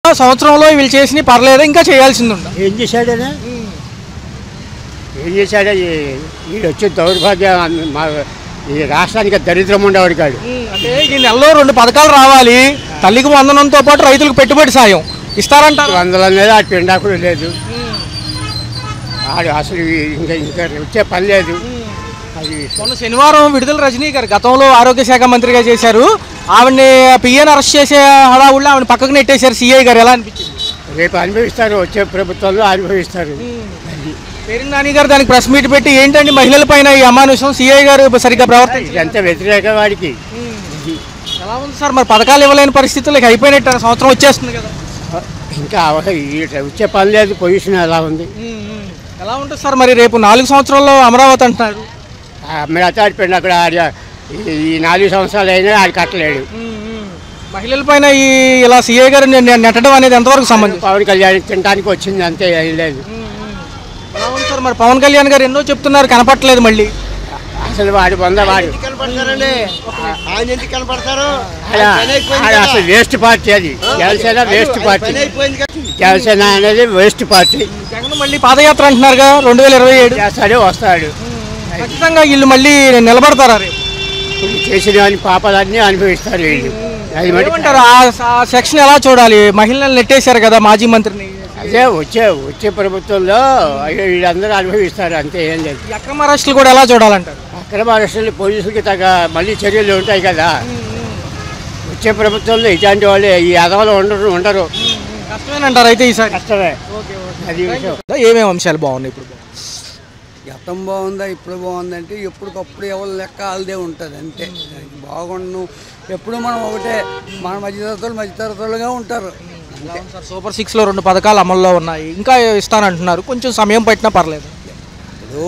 సంవత్సరంలో వీళ్ళు చేసినవి పర్లేదు, ఇంకా చేయాల్సింది ఉందా? ఏం చేశాడనే ఏం చేశాడే వీడు వచ్చే దౌర్భాగ్యం మా ఈ రాష్ట్రానికి దరిద్రం ఉండేవాడు కాడు. అంటే ఈ నెలలో 2 పథకాలు రావాలి, తల్లికి వందనంతో పాటు రైతులకు పెట్టుబడి సాయం ఇస్తారంటారు. వందల మీద ఆ పిండాకుడు లేదు, ఆడు అసలు ఇంకా ఇంకా వచ్చే పని లేదు. అది మొన్న శనివారం విడుదల రజనీ గారు గతంలో ఆరోగ్య శాఖ మంత్రిగా చేశారు, ఆవిడని పిఎన్ అరెస్ట్ చేసే హడావుల్లో ఆవిడ పక్కకు నెట్టేశారు సిఐ గారు. ఎలా అనిపించింది? రేపు అనుభవిస్తారు, వచ్చే ప్రభుత్వంలో అనుభవిస్తారు. పేరుని నాని గారు దానికి ప్రెస్ మీట్ పెట్టి ఏంటండి మహిళల పైన ఈ అమానుషం, సిఐ గారు సరిగ్గా ప్రవర్తించారు, ఇదంతా వ్యతిరేక వాడికి. ఎలా ఉంది సార్ మరి? పథకాలు ఇవ్వలేని పరిస్థితులకు అయిపోయినట్టు సంవత్సరం వచ్చేస్తుంది కదా, ఇంకా వచ్చే పని లేదు. పొజిషన్ ఎలా ఉంది? ఎలా ఉంటుంది సార్ మరి? రేపు 4 సంవత్సరాల్లో అమరావతి అంటున్నారు. అమరావతి ఆడిపోయింది అక్కడ. ఈ 4 సంవత్సరాలు అయినా ఆడు కట్టలేడు. మహిళల పైన ఈ ఇలా సిఐ గారు నెట్టడం అనేది ఎంతవరకు సంబంధం? పవన్ కళ్యాణ్ తినడానికి వచ్చింది అంతే, ఏం లేదు. ఎలా ఉంది సార్ మరి? పవన్ కళ్యాణ్ గారు ఎన్నో చెప్తున్నారు, కనపట్లేదు. మళ్ళీ అసలు వాడు వాడు అసలు వేస్ట్ పార్టీ. అది జనసేన వేస్ట్ పార్టీ. జనసేన అనేది వేస్ట్ పార్టీ. జగన్ మళ్ళీ పాదయాత్ర అంటున్నారుగా 2027 చేస్తాడే వస్తాడు. ఖచ్చితంగా వీళ్ళు మళ్ళీ నిలబడతారా? చేసిన పాపాలన్నీ అనుభవిస్తారు వీళ్ళు. అది ఏమంటారు? ఆ సెక్షన్ ఎలా చూడాలి? మహిళలను నెట్టేశారు కదా మాజీ మంత్రిని. అదే వచ్చే ప్రభుత్వంలో వీళ్ళందరూ అనుభవిస్తారు అంతే, ఏం లేదు. అక్రమ అరెస్టులు కూడా ఎలా చూడాలంటారు? అక్రమ అరెస్టులు పోలీసులకి మళ్ళీ చర్యలు ఉంటాయి కదా. వచ్చే ప్రభుత్వంలో ఇలాంటి వాళ్ళే ఈ అదవలు ఉండరు. కష్టమేనంటారు అయితే ఈసారి? కష్టమే. అది ఏమేమి అంశాలు బాగున్నాయి ఇప్పుడు? గతం బాగుందా ఇప్పుడు బాగుందంటే ఎప్పటికప్పుడు ఎవరు లెక్క వాళ్ళదే ఉంటుంది అంతే. బాగుండు ఎప్పుడు మనం ఒకటే, మన మధ్యతరగతులుగా ఉంటారు. సార్ సూపర్ 6లో 2 పథకాలు అమల్లో ఉన్నాయి, ఇంకా ఇస్తానంటున్నారు, కొంచెం సమయం పట్టినా పర్లేదు. ఇప్పుడు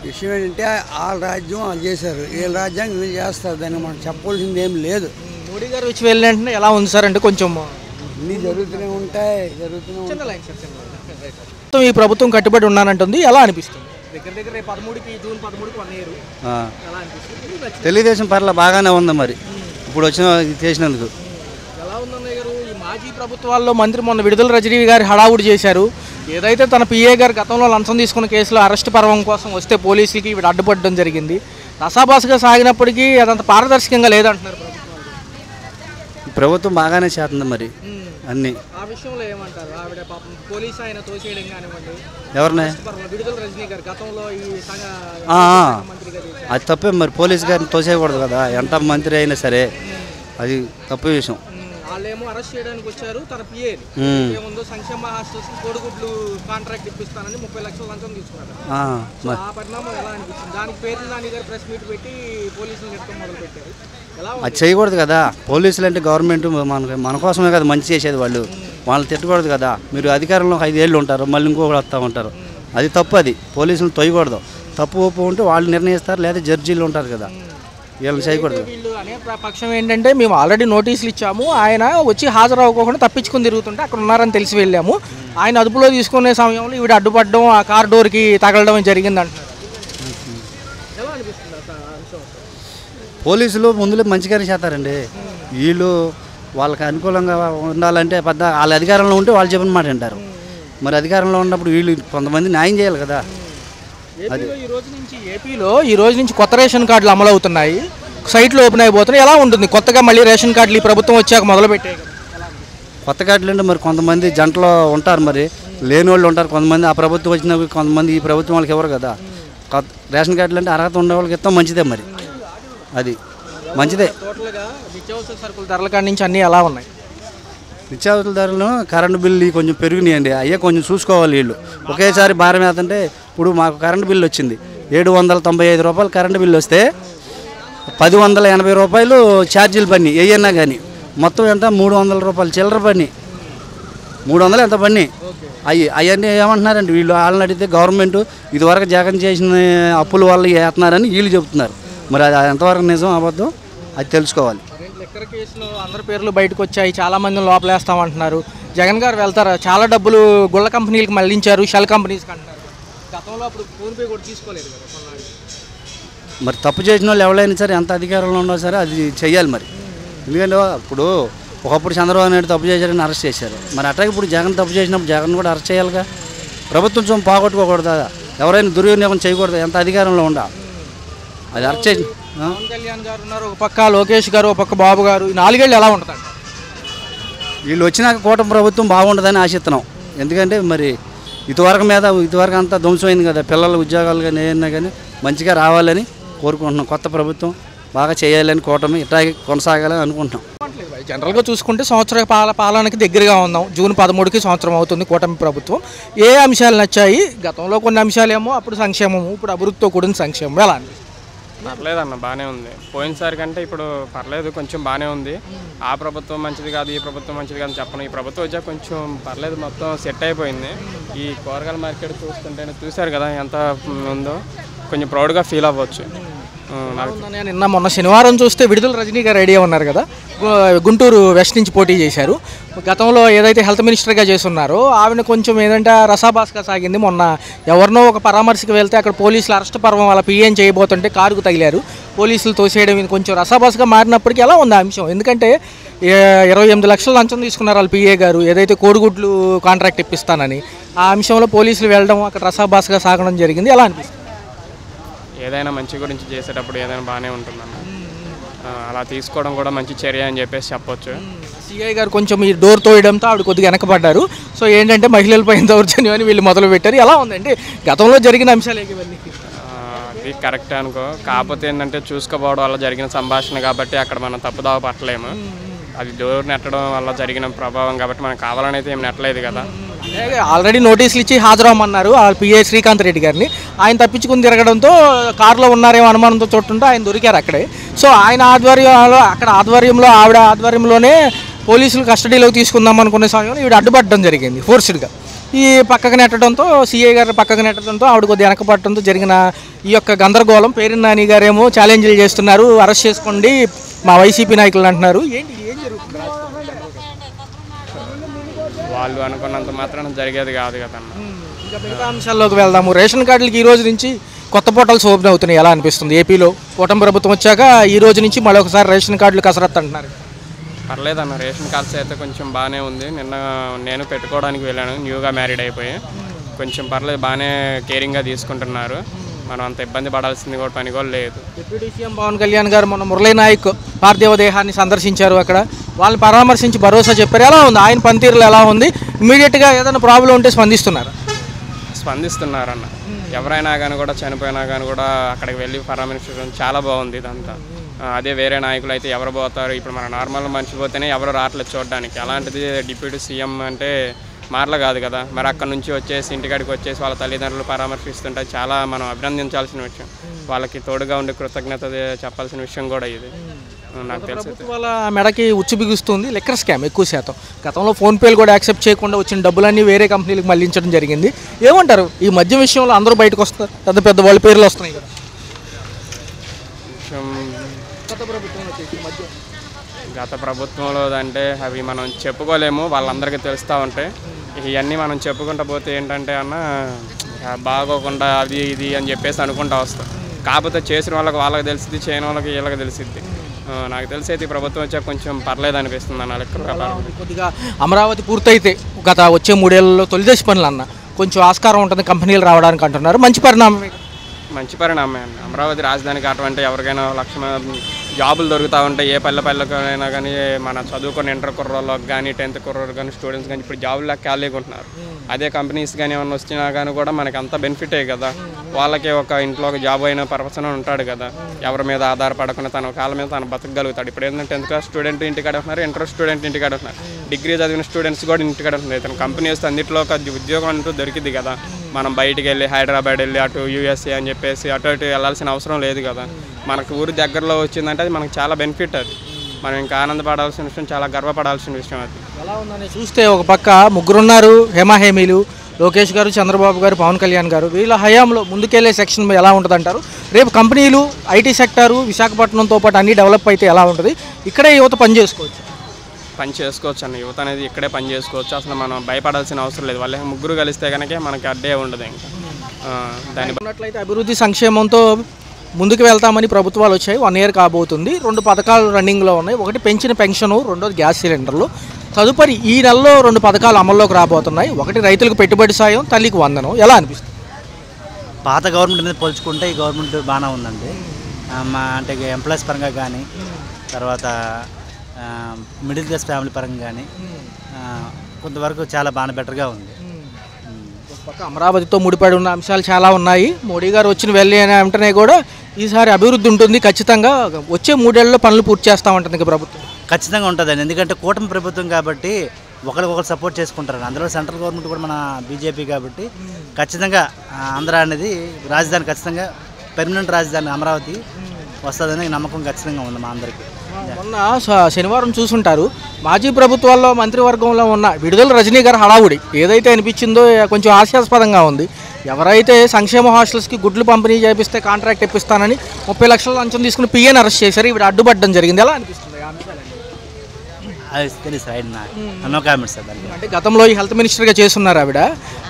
విషయం ఏంటంటే వాళ్ళ రాజ్యం వాళ్ళు చేశారు, వీళ్ళ రాజ్యాన్ని వీళ్ళు చేస్తారు, దాన్ని మనం చెప్పవలసింది ఏం లేదు. మోడీ గారు వచ్చి వెళ్ళినట్టు ఎలా ఉంది సార్? అంటే కొంచెం అన్నీ జరుగుతూనే ఉంటాయి. ఈ ప్రభుత్వం కట్టుబడి ఉన్నానంటుంది, ఎలా అనిపిస్తుంది? దగ్గర రేపు 13కి జూన్ 13కి 1 year ఎలా అనిపిస్తుంది? తెలుగుదేశం పర్ల బాగానే ఉంది మరి ఇప్పుడు వచ్చిన చేసినందుకు. ఎలా ఉందన్నయ్య గారు ఈ మాజీ ప్రభుత్వాల్లో మంత్రి మొన్న విడుదల రజనీ గారు హడావుడి చేశారు, ఏదైతే తన పిఏ గారు గతంలో లంచం తీసుకున్న కేసులో అరెస్ట్ పర్వం కోసం వస్తే పోలీసులకి వీడు అడ్డుపడడం జరిగింది. రసాబాసుగా సాగినప్పటికీ అదంత పారదర్శకంగా లేదంటున్నారు ప్రభుత్వం బాగానే చేస్తుంది మరి అన్ని. ఆ విషయంలో ఏమంటారు? ఆవిడ పాపం పోలీసు ఆయన తోసేయడం కానివ్వండి, ఎవరిని విడుదల రజనీ గారు గతంలో ఈ అది తప్పే మరి. పోలీసు గారిని తోసేయకూడదు కదా, ఎంత మంత్రి అయినా సరే, అది తప్పు విషయం. వాళ్ళేమో అరెస్ట్ చేయడానికి వచ్చారు, తన పిఏ ఏముందో సంక్షేమ హాస్టల్స్ కోడిగుడ్లు కాంట్రాక్ట్ ఇప్పిస్తానని 30 లక్షల లంచం తీసుకున్నారు. ఆ పరిణామం ఎలా అనిపిస్తుంది? దానికి పేరుని నాని గారు ప్రెస్ మీట్ పెట్టి పోలీసులు నెట్టడం మొదలు పెట్టారు. అది చేయకూడదు కదా. పోలీసులు అంటే గవర్నమెంట్ మన కోసమే కదా మంచి చేసేది. వాళ్ళని తిట్టకూడదు కదా. మీరు అధికారంలో 5 ఏళ్ళు ఉంటారు, మళ్ళీ ఇంకొకటి వస్తూ ఉంటారు, అది తప్పు. అది పోలీసులు తొయ్యకూడదు. తప్పు ఒప్పు ఉంటే వాళ్ళు నిర్ణయిస్తారు, లేదా జడ్జీలు ఉంటారు కదా, వీళ్ళని చేయకూడదు. వీళ్ళు అనే పక్షం ఏంటంటే మేము ఆల్రెడీ నోటీసులు ఇచ్చాము, ఆయన వచ్చి హాజరు అవ్వకుండా తప్పించుకుని తిరుగుతుంటే అక్కడ ఉన్నారని తెలిసి వెళ్ళాము, ఆయన అదుపులో తీసుకునే సమయంలో ఈవిడ అడ్డుపడడం, ఆ కార్ డోర్కి తగలడం జరిగింది అంటున్నారు. ఎలా అనిపిస్తుంది? పోలీసులు ముందులో మంచిగానే చేస్తారండి. వీళ్ళు వాళ్ళకి అనుకూలంగా ఉండాలంటే పెద్ద వాళ్ళ అధికారంలో ఉంటే వాళ్ళు చెప్పిన మాట వింటారు. మరి అధికారంలో ఉన్నప్పుడు వీళ్ళు కొంతమంది న్యాయం చేయాలి కదా. అది ఏపీలో ఈ రోజు నుంచి కొత్త రేషన్ కార్డులు అమలు అవుతున్నాయి, సైట్లు ఓపెన్ అయిపోతున్నాయి. ఎలా ఉంటుంది కొత్తగా మళ్ళీ రేషన్ కార్డులు ఈ ప్రభుత్వం వచ్చాక మొదలుపెట్టాయి? కొత్త కార్డులు అంటే మరి కొంతమంది జంటలో ఉంటారు, మరి లేని వాళ్ళు ఉంటారు కొంతమంది. ఆ ప్రభుత్వం వచ్చినప్పుడు కొంతమంది ఈ ప్రభుత్వం వాళ్ళకి ఎవరు కదా. రేషన్ కార్డులు అంటే అర్హత ఉండే వాళ్ళకి ఇస్తాం, మంచిదే మరి, అది మంచిదే. టోటల్గా నిత్యావసర సరుకుల ధరల కాడి నుంచి అన్నీ ఎలా ఉన్నాయి? నిత్యావసర ధరలు కరెంటు బిల్లు కొంచెం పెరిగినాయండి, అయ్యే కొంచెం చూసుకోవాలి వీళ్ళు. ఒకేసారి భారం ఏంటంటే ఇప్పుడు మాకు కరెంటు బిల్లు వచ్చింది 795 రూపాయలు కరెంటు బిల్లు వస్తే 1080 రూపాయలు ఛార్జీలు పని ఏయన్నా కానీ మొత్తం ఎంత 300 రూపాయలు చిల్లర పని, 300 ఎంత పని. అవన్నీ ఏమంటున్నారండి వీళ్ళు. వాళ్ళని అడిగితే గవర్నమెంట్ ఇదివరకు జగన్ చేసిన అప్పుల వల్ల వేస్తున్నారని వీళ్ళు చెబుతున్నారు. మరి అది ఎంతవరకు నిజం అబద్ధం అది తెలుసుకోవాలి. లిక్కర్ కేసులో అందరి పేర్లు బయటకు వచ్చాయి, చాలా మందిని లోపలేస్తామంటున్నారు. జగన్ గారు వెళ్తారా? చాలా డబ్బులు గుళ్ళ కంపెనీలకు మళ్లించారు, షెల్ కంపెనీస్కి అంటున్నారు. గతంలో అప్పుడు ఫోన్పే కూడా తీసుకోలేదు కదా. మరి తప్పు చేసిన వాళ్ళు ఎవరైనా సరే ఎంత అధికారంలో ఉన్నా సరే అది చెయ్యాలి మరి. ఎందుకంటే ఇప్పుడు ఒకప్పుడు చంద్రబాబు నాయుడు తప్పు చేశారని అరెస్ట్ చేశారు. మరి అట్లాగే ఇప్పుడు జగన్ తప్పు చేసినప్పుడు జగన్ కూడా అరెస్ట్ చేయాలిగా. ప్రభుత్వం సొమ్ము పోగొట్టుకోకూడదా? ఎవరైనా దుర్వినియోగం చేయకూడదు. ఎంత అధికారంలో ఉండా అది అరెస్ట్ చేసి. పవన్ కళ్యాణ్ గారు ఉన్నారు, ఒక పక్క లోకేష్ గారు, ఒక పక్క బాబు గారు. ఈ 4 ఏళ్ళు ఎలా ఉంటుందంట? వీళ్ళు వచ్చినాక కూటమి ప్రభుత్వం బాగుంటుందని ఆశిస్తున్నాం. ఎందుకంటే మరి ఇదివరకు అంతా ధ్వంసమైంది కదా. పిల్లల ఉద్యోగాలు కానీ ఏదైనా కానీ మంచిగా రావాలని కోరుకుంటున్నాం. కొత్త ప్రభుత్వం బాగా చేయాలని కూటమి ఇట్లాగే కొనసాగాలని అనుకుంటున్నాం. జనరల్గా చూసుకుంటే సంవత్సర పాలనకి దగ్గరగా ఉన్నాం. జూన్ 13కి సంవత్సరం అవుతుంది కూటమి ప్రభుత్వం. ఏ అంశాలు నచ్చాయి? గతంలో కొన్ని అంశాలేమో అప్పుడు సంక్షేమము, ఇప్పుడు అభివృద్ధితో కూడిన సంక్షేమం ఎలా అనిపిస్తుంది? పర్లేదన్న, బాగానే ఉంది. పోయినసారి కంటే ఇప్పుడు పర్లేదు, కొంచెం బాగానే ఉంది. ఆ ప్రభుత్వం మంచిది కాదు, ఈ ప్రభుత్వం మంచిది కాదు చెప్పను. ఈ ప్రభుత్వం వచ్చాక కొంచెం పర్లేదు, మొత్తం సెట్ అయిపోయింది. ఈ కూరగాయల మార్కెట్ చూస్తుంటే చూశారు కదా ఎంత ఉందో, కొంచెం ప్రౌడ్గా ఫీల్ అవ్వచ్చు. నిన్న మొన్న శనివారం చూస్తే విడుదల రజనీ గారు ఐడియా ఉన్నారు కదా, గుంటూరు వెస్ట్ నుంచి పోటీ చేశారు. గతంలో ఏదైతే హెల్త్ మినిస్టర్గా చేస్తున్నారో ఆవిడ కొంచెం ఏదంటే రసాభాస్గా సాగింది. మొన్న ఎవరినో ఒక పరామర్శకు వెళ్తే అక్కడ పోలీసులు అరెస్ట్ పర్వం వాళ్ళ పిఏం చేయబోతుంటే కారుకు తగిలారు. పోలీసులు తోసేయడం ఇది కొంచెం రసాభాస్గా మారినప్పటికీ ఎలా ఉంది ఆ అంశం? ఎందుకంటే 28 లక్షలు లంచం తీసుకున్నారు వాళ్ళ పిఏ గారు, ఏదైతే కోడిగుడ్లు కాంట్రాక్ట్ ఇప్పిస్తానని. ఆ అంశంలో పోలీసులు వెళ్ళడం అక్కడ రసాభాస్గా సాగడం జరిగింది. ఎలా అనిపిస్తుంది? ఏదైనా మంచి గురించి చేసేటప్పుడు ఏదైనా బాగానే ఉంటుందన్న. అలా తీసుకోవడం కూడా మంచి చర్య అని చెప్పేసి చెప్పొచ్చు. సిఐ గారు కొంచెం ఈ డోర్ తోయడంతో ఆవిడ కొద్దిగా వెనకబడ్డారు. సో ఏంటంటే మహిళలపై దౌర్జన్యం అని వీళ్ళు మొదలు పెట్టారు. ఎలా ఉందంటే గతంలో జరిగిన అంశాలు ఇవన్నీ? అది కరెక్ట్ అనుకో, కాకపోతే ఏంటంటే చూసుకోపోవడం వల్ల జరిగిన సంభాషణ కాబట్టి అక్కడ మనం తప్పుదావ పట్టలేము. అది డోర్ నెట్టడం వల్ల జరిగిన ప్రభావం కాబట్టి మనకు కావాలని అయితే ఏం నెట్టలేదు కదా. ఆల్రెడీ నోటీసులు ఇచ్చి హాజరవ్వమన్నారు ఆ పిఏ శ్రీకాంత్ రెడ్డి గారిని. ఆయన తప్పించుకుని తిరగడంతో కారులో ఉన్నారేమో అనుమానంతో చోటుంటే ఆయన దొరికారు అక్కడే. సో ఆయన ఆధ్వర్యంలో ఆవిడ ఆధ్వర్యంలోనే పోలీసులు కస్టడీలోకి తీసుకుందాం అనుకునే సమయంలో ఈవిడ అడ్డుపడడం జరిగింది ఫోర్స్డ్గా. ఈ పక్కకు నెట్టడంతో సిఐ గారు పక్కకు నెట్టడంతో ఆవిడ కొద్దిగా వెనకపడటంతో జరిగిన ఈ యొక్క గందరగోళం. పేరు నాని గారేమో ఛాలెంజ్లు చేస్తున్నారు, అరెస్ట్ చేసుకోండి మా వైసీపీ నాయకులు అంటున్నారు. ఏంటి ఏం జరుగుతుంది? వాళ్ళు అనుకున్నంత మాత్రం జరిగేది కాదు కదన్న. ఇంకా మిగతా అంశాల్లోకి వెళ్దాము. రేషన్ కార్డులకి ఈ రోజు నుంచి కొత్త పోర్టల్స్ ఓపెన్ అవుతున్నాయి. ఎలా అనిపిస్తుంది? ఏపీలో కూటమి ప్రభుత్వం వచ్చాక ఈ రోజు నుంచి మళ్ళీ ఒకసారి రేషన్ కార్డులు కసరత్తు అంటున్నారు. పర్లేదన్న, రేషన్ కార్డ్స్ అయితే కొంచెం బాగానే ఉంది. నిన్న నేను పెట్టుకోవడానికి వెళ్ళాను, న్యూగా మ్యారీడ్ అయిపోయి. కొంచెం పర్లేదు, బాగానే కేరింగ్గా తీసుకుంటున్నారు. మనం అంత ఇబ్బంది పడాల్సింది కూడా పని కూడా లేదు. డిప్యూటీ సీఎం పవన్ కళ్యాణ్ గారు మొన్న మురళీ నాయక్ పార్థివ దేహాన్ని సందర్శించారు. అక్కడ వాళ్ళని పరామర్శించి భరోసా చెప్పారు. ఎలా ఉంది ఆయన పనితీరులు? ఎలా ఉంది? ఇమీడియట్గా ఏదైనా ప్రాబ్లం ఉంటే స్పందిస్తున్నారన్న. ఎవరైనా కానీ కూడా చనిపోయినా కానీ కూడా అక్కడికి వెళ్ళి పరామర్శించడం చాలా బాగుంది ఇదంతా. అదే వేరే నాయకులు అయితే ఎవరు పోతారు? ఇప్పుడు మన నార్మల్ మనిషి పోతేనే ఎవరు రావట్లేదు చూడడానికి. అలాంటిది డిప్యూటీ సీఎం అంటే మార్ల కాదు కదా. మరి అక్కడ నుంచి వచ్చేసి ఇంటికాడికి వచ్చేసి వాళ్ళ తల్లిదండ్రులు పరామర్శిస్తుంటే చాలా మనం అభినందించాల్సిన విషయం. వాళ్ళకి తోడుగా ఉండే కృతజ్ఞత చెప్పాల్సిన విషయం కూడా ఇది. నాకు తెలిసి వాళ్ళ మెడకి ఉచ్చు బిగుస్తుంది లిక్కర్ స్కామ్ ఎక్కువ శాతం. గతంలో ఫోన్పేలు కూడా యాక్సెప్ట్ చేయకుండా వచ్చిన డబ్బులన్నీ వేరే కంపెనీలకు మళ్లించడం జరిగింది. ఏమంటారు ఈ మద్యం విషయంలో? అందరూ బయటకు వస్తారు, పెద్ద పెద్ద వాళ్ళ పేర్లు వస్తున్నాయి కదా. గత ప్రభుత్వంలో అంటే అవి మనం చెప్పుకోలేము, వాళ్ళందరికీ తెలుస్తూ ఉంటాయి. ఇవన్నీ మనం చెప్పుకుంటూ పోతే ఏంటంటే అన్న బాగోకుండా అది ఇది అని చెప్పేసి అనుకుంటూ వస్తాం. కాకపోతే చేసిన వాళ్ళకి తెలిసింది, చేయని వాళ్ళకి వీళ్ళకి తెలిసిద్ది. నాకు తెలిసి అయితే ఈ ప్రభుత్వం వచ్చాక కొంచెం పర్లేదు అనిపిస్తుంది అన్న లెక్క ప్రకారం. కొద్దిగా అమరావతి పూర్తయితే వచ్చే 3 ఏళ్లలో తొలిదశ పనులు అన్న కొంచెం ఆస్కారం ఉంటుంది కంపెనీలు రావడానికి అంటున్నారు. మంచి పరిణామమే అన్న. అమరావతి రాజధానికి అటువంటి ఎవరికైనా 1,00,000 జాబులు దొరుకుతూ ఉంటాయి. ఏ పల్లెకైనా కానీ మన చదువుకున్న ఇంటర్ కుర్రోళ్ళకి కానీ 10th కుర్రోళ్ళు కానీ స్టూడెంట్స్ కానీ ఇప్పుడు జాబులు ఖాళీకుంటున్నారు. అదే కంపెనీస్ కానీ ఏమన్నా వచ్చినా కానీ కూడా మనకి అంత బెనిఫిటే కదా. వాళ్ళకి ఒక ఇంట్లో ఒక జాబ్ అయిన పర్పస్ ఉంటాడు కదా, ఎవరి మీద ఆధారపడకుండా తన కాళ్ళ మీద తను బతకగలుగుతాడు. ఇప్పుడు ఏంటంటే 10th క్లాస్ స్టూడెంట్ ఇంటికాడ ఉంటున్నారు, ఇంటర్ స్టూడెంట్ ఇంటికాడ ఉంటున్నారు, డిగ్రీ చదివిన స్టూడెంట్స్ కూడా ఇంటికాడ ఉంటున్నారు. తన కంపెనీస్ అన్నింటిలో ఒక ఉద్యోగం అంటూ దొరికింది కదా. మనం బయటికి వెళ్ళి హైదరాబాద్ వెళ్ళి అటు USA అని చెప్పేసి అటు ఇటు వెళ్ళాల్సిన అవసరం లేదు కదా. మనకు ఊరి దగ్గరలో వచ్చిందంటే అది మనకు చాలా బెనిఫిట్. అది మనం ఇంకా ఆనందపడాల్సిన విషయం, చాలా గర్వపడాల్సిన విషయం. అది ఎలా ఉందని చూస్తే ఒక పక్క ముగ్గురున్నారు హేమాహేమీలు, లోకేష్ గారు, చంద్రబాబు గారు, పవన్ కళ్యాణ్ గారు. వీళ్ళ హయాంలో ముందుకెళ్లే సెక్షన్ ఎలా ఉంటుంది అంటారు? రేపు కంపెనీలు, IT సెక్టారు విశాఖపట్నంతో పాటు అన్నీ డెవలప్ అయితే ఎలా ఉంటుంది? ఇక్కడే యువత పని చేసుకోవచ్చు అన్న. యువత అనేది ఇక్కడే పని చేసుకోవచ్చు. అసలు మనం భయపడాల్సిన అవసరం లేదు. వాళ్ళ ముగ్గురు కలిస్తే కనుక మనకి అడ్డే ఉండదు. ఇంకా దాని ఉన్నట్లయితే అభివృద్ధి సంక్షేమంతో ముందుకు వెళ్తామని ప్రభుత్వాలు వచ్చాయి, 1 year కాబోతుంది. 2 పథకాలు రన్నింగ్లో ఉన్నాయి. ఒకటి పెంచిన పెన్షను, రెండోది గ్యాస్ సిలిండర్లు. తదుపరి ఈ నెలలో 2 పథకాలు అమల్లోకి రాబోతున్నాయి. ఒకటి రైతులకు పెట్టుబడి సాయం, తల్లికి వందనం. ఎలా అనిపిస్తుంది? పాత గవర్నమెంట్ మీద పోల్చుకుంటే ఈ గవర్నమెంట్ బాగానే ఉందండి. అంటే ఎంప్లాయీస్ పరంగా కానీ, తర్వాత మిడిల్ క్లాస్ ఫ్యామిలీ పరంగా కానీ కొంతవరకు చాలా బాగా బెటర్గా ఉంది. పక్క అమరావతితో ముడిపడి ఉన్న అంశాలు చాలా ఉన్నాయి. మోడీ గారు వచ్చిన వెంటనే కూడా ఈసారి అభివృద్ధి ఉంటుంది, ఖచ్చితంగా వచ్చే 3 ఏళ్లలో పనులు పూర్తి చేస్తామంటుంది ప్రభుత్వం. ఖచ్చితంగా ఉంటుందండి, ఎందుకంటే కూటమి ప్రభుత్వం కాబట్టి ఒకరికొకరు సపోర్ట్ చేసుకుంటారు. అందులో సెంట్రల్ గవర్నమెంట్ కూడా మన బీజేపీ కాబట్టి ఖచ్చితంగా ఆంధ్ర అనేది రాజధాని, ఖచ్చితంగా పెర్మనెంట్ రాజధాని అమరావతి వస్తుందని నమ్మకం ఖచ్చితంగా ఉంది మా అందరికీ. మొన్న శనివారం చూసుంటారు, మాజీ ప్రభుత్వాల్లో మంత్రివర్గంలో ఉన్న విడుదల రజనీ గారు హడావుడి ఏదైతే అనిపించిందో కొంచెం హాస్యాస్పదంగా ఉంది. ఎవరైతే సంక్షేమ హాస్టల్స్కి గుడ్లు పంపిణీ చేపిస్తే కాంట్రాక్ట్ ఇప్పిస్తానని 30 లక్షల లంచం తీసుకుని పిఎన్ అరెస్ట్ చేశారు. ఇవి అడ్డుపడడం జరిగింది. ఎలా అనిపిస్తుంది? అది తెలుసు సార్, నో కామెంట్స్ సార్. అంటే గతంలో ఈ హెల్త్ మినిస్టర్గా చేస్తున్నారు ఆవిడ.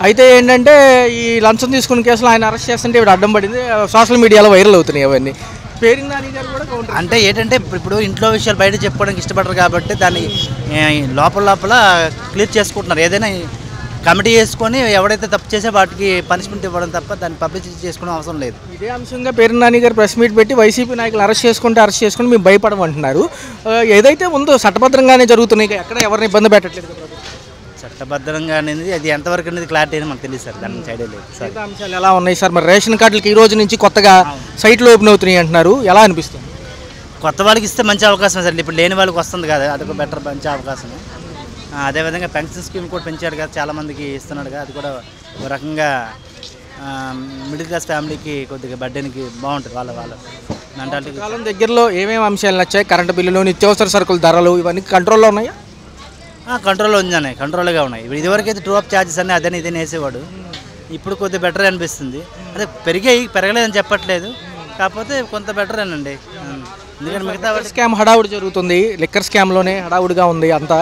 అయితే ఏంటంటే ఈ లంచం తీసుకున్న కేసులో ఆయన అరెస్ట్ చేస్తుంటే ఇవి అడ్డం పడింది. సోషల్ మీడియాలో వైరల్ అవుతున్నాయి అవన్నీ. పేరింగ్ నాని గారు కూడా అంటే ఏంటంటే ఇప్పుడు ఇంట్లో విషయాలు బయట చెప్పుకోవడానికి ఇష్టపడరు కాబట్టి దాన్ని లోపల క్లియర్ చేసుకుంటున్నారు. ఏదైనా కమిటీ చేసుకొని ఎవడైతే తప్పు చేసే వాటికి పనిష్మెంట్ ఇవ్వడం తప్ప దాన్ని పబ్లిసిటీ చేసుకోవడం అవసరం లేదు. ఇదే అంశంగా పేరింగ్ నాని గారు ప్రెస్ మీట్ పెట్టి వైసీపీ నాయకులు అరెస్ట్ చేసుకుని మేము భయపడమంటున్నారు. ఏదైతే ఉందో చట్టబద్ధంగానే జరుగుతున్నాయి, ఎక్కడ ఎవరిని ఇబ్బంది పెట్టట్లేదు. చట్టబద్ధంగా అనేది అది ఎంతవరకు అనేది క్లారిటీ అని మనకు తెలియదు సార్, దాని సైడే లేదు సార్. అంశాలు ఎలా ఉన్నాయి సార్? మరి రేషన్ కార్డులకి ఈ రోజు నుంచి కొత్తగా సైట్లు ఓపెన్ అవుతున్నాయి అంటున్నారు, ఎలా అనిపిస్తుంది? కొత్త వాళ్ళకి ఇస్తే మంచి అవకాశం సార్, ఇప్పుడు లేని వాళ్ళకి వస్తుంది కదా, అదొక బెటర్ మంచి అవకాశం. అదేవిధంగా పెన్షన్ స్కీమ్ కూడా పెంచాడు కదా, చాలామందికి ఇస్తున్నాడు కదా, అది కూడా ఒక రకంగా మిడిల్ క్లాస్ ఫ్యామిలీకి కొద్దిగా బడ్డెన్కి బాగుంటుంది. వాళ్ళ మెంటాలిటీ. కాలం దగ్గరలో ఏమేమి అంశాలు నచ్చాయి? కరెంటు బిల్లులు, నిత్యావసర సరుకుల ధరలు ఇవన్నీ కంట్రోల్లో ఉన్నాయా? కంట్రోల్లో ఉందన్నాయి, కంట్రోల్గా ఉన్నాయి. ఇప్పుడు ఇదివరకు అయితే 2 ఛార్జెస్ అన్నీ అదే ఇదే వేసేవాడు, ఇప్పుడు కొద్దిగా బెటర్ అనిపిస్తుంది. అదే పెరగలేదని చెప్పట్లేదు, కాకపోతే కొంత బెటర్ అనండి. ఎందుకంటే మిగతా స్కామ్ హడావుడి జరుగుతుంది, లిక్కర్ స్కామ్లోనే హడావుడిగా ఉంది అంతా.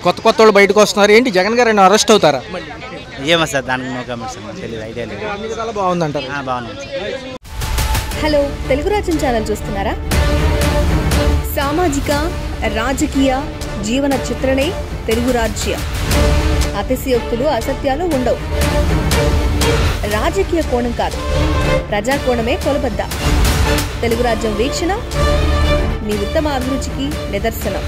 కొత్త వాళ్ళు బయటకు వస్తున్నారు. ఏంటి జగన్ గారు అయినా అరెస్ట్ అవుతారా? ఏమో సార్, దానికి నో కామెంట్స్ సార్, తెలియదు, ఐడియా లేదు. చాలా బాగుందంటారు. బాగుంది సార్. హలో, తెలుగు రాజ్యం ఛానల్ చూస్తున్నారా? సామాజిక రాజకీయ జీవన చిత్రణే తెలుగు రాజ్యం. అతిశయోక్తులు అసత్యాలు ఉండవు. రాజకీయ కోణం కాదు, ప్రజా కోణమే కొలబద్ద. తెలుగు రాజ్యం వీక్షణ మీ ఉత్తమ అభిరుచికి నిదర్శనం.